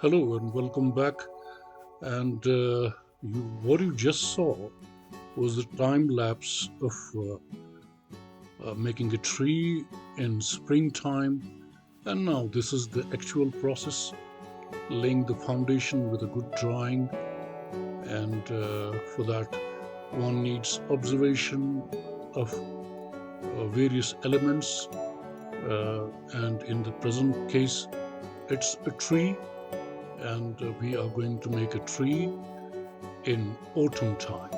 Hello and welcome back. And what you just saw was the time lapse of making a tree in springtime. And now this is the actual process, laying the foundation with a good drawing. And for that, one needs observation of various elements. And in the present case, it's a tree, and we are going to make a tree in autumn time.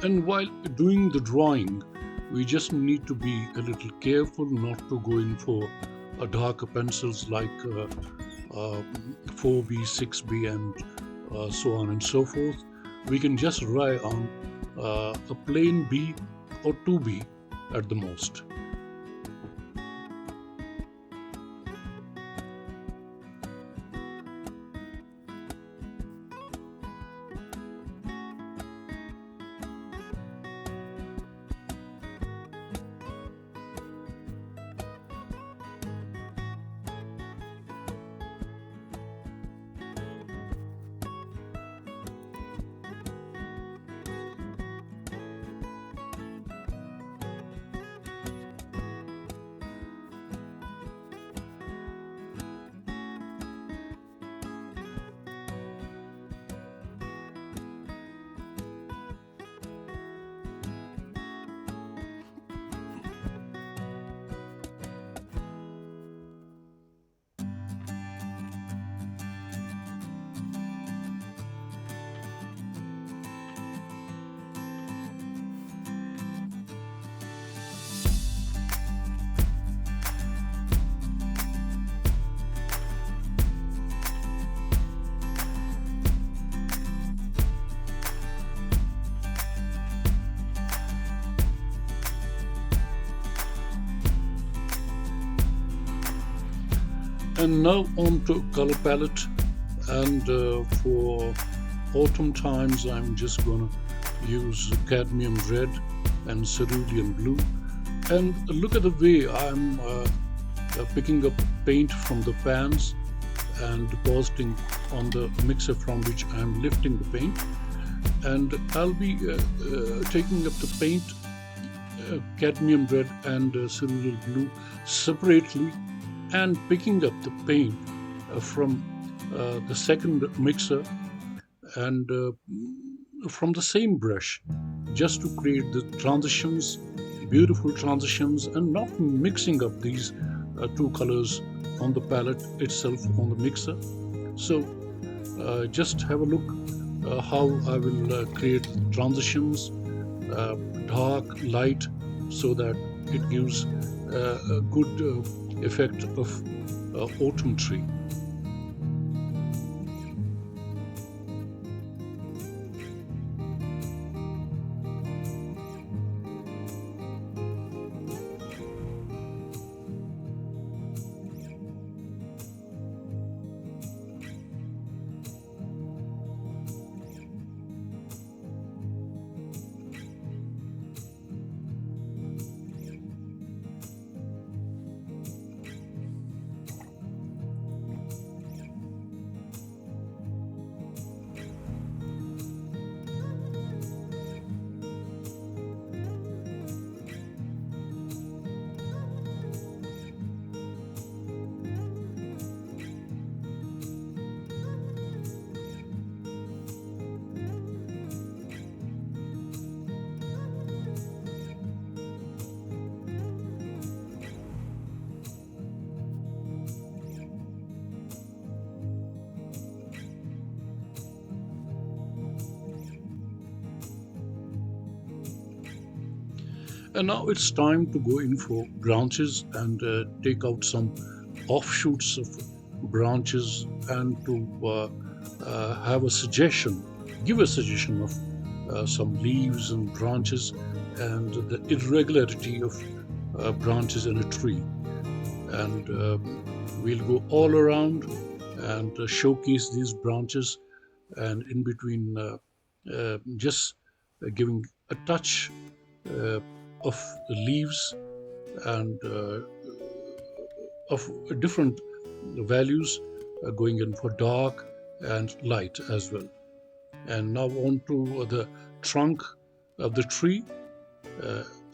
And while doing the drawing, we just need to be a little careful not to go in for darker pencils like 4B, 6B, and so on and so forth. We can just rely on a plain B or 2B at the most. And now on to color palette. And for autumn times, I'm just gonna use cadmium red and cerulean blue. And look at the way I'm picking up paint from the pans and depositing on the mixer from which I'm lifting the paint. And I'll be taking up the paint, cadmium red and cerulean blue separately, and picking up the paint from the second mixer and from the same brush, just to create the transitions, beautiful transitions, and not mixing up these two colors on the palette itself on the mixer. So just have a look how I will create transitions, dark, light, so that it gives a good effect of autumn tree. And now it's time to go in for branches and take out some offshoots of branches and to have a suggestion, give a suggestion of some leaves and branches and the irregularity of branches in a tree. And we'll go all around and showcase these branches, and in between just giving a touch of the leaves and of different values, going in for dark and light as well. And now on to the trunk of the tree.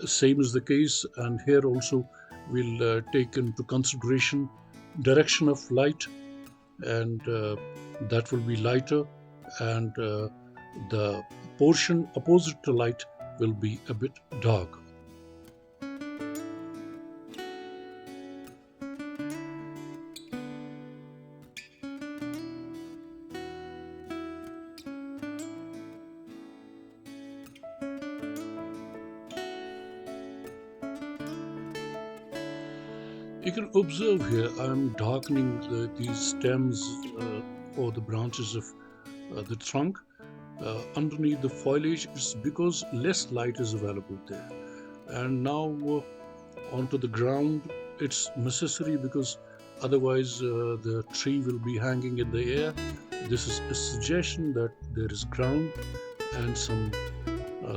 Same is the case, and here also we'll take into consideration direction of light, and that will be lighter, and the portion opposite to light will be a bit dark. You can observe here I'm darkening these stems or the branches of the trunk underneath the foliage. It's because less light is available there. And now onto the ground, it's necessary because otherwise the tree will be hanging in the air. This is a suggestion that there is ground and some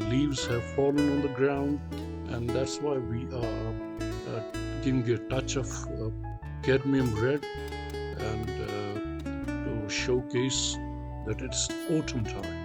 leaves have fallen on the ground, and that's why we are giving a touch of cadmium red and to showcase that it's autumn time.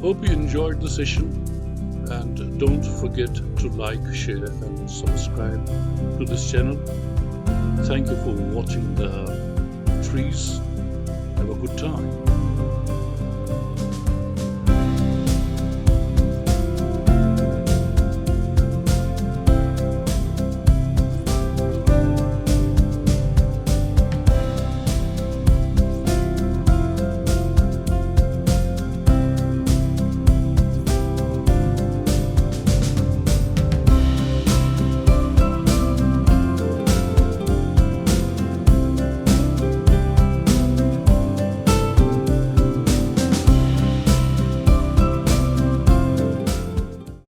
Hope you enjoyed the session, and don't forget to like, share and subscribe to this channel. Thank you for watching the trees. Have a good time.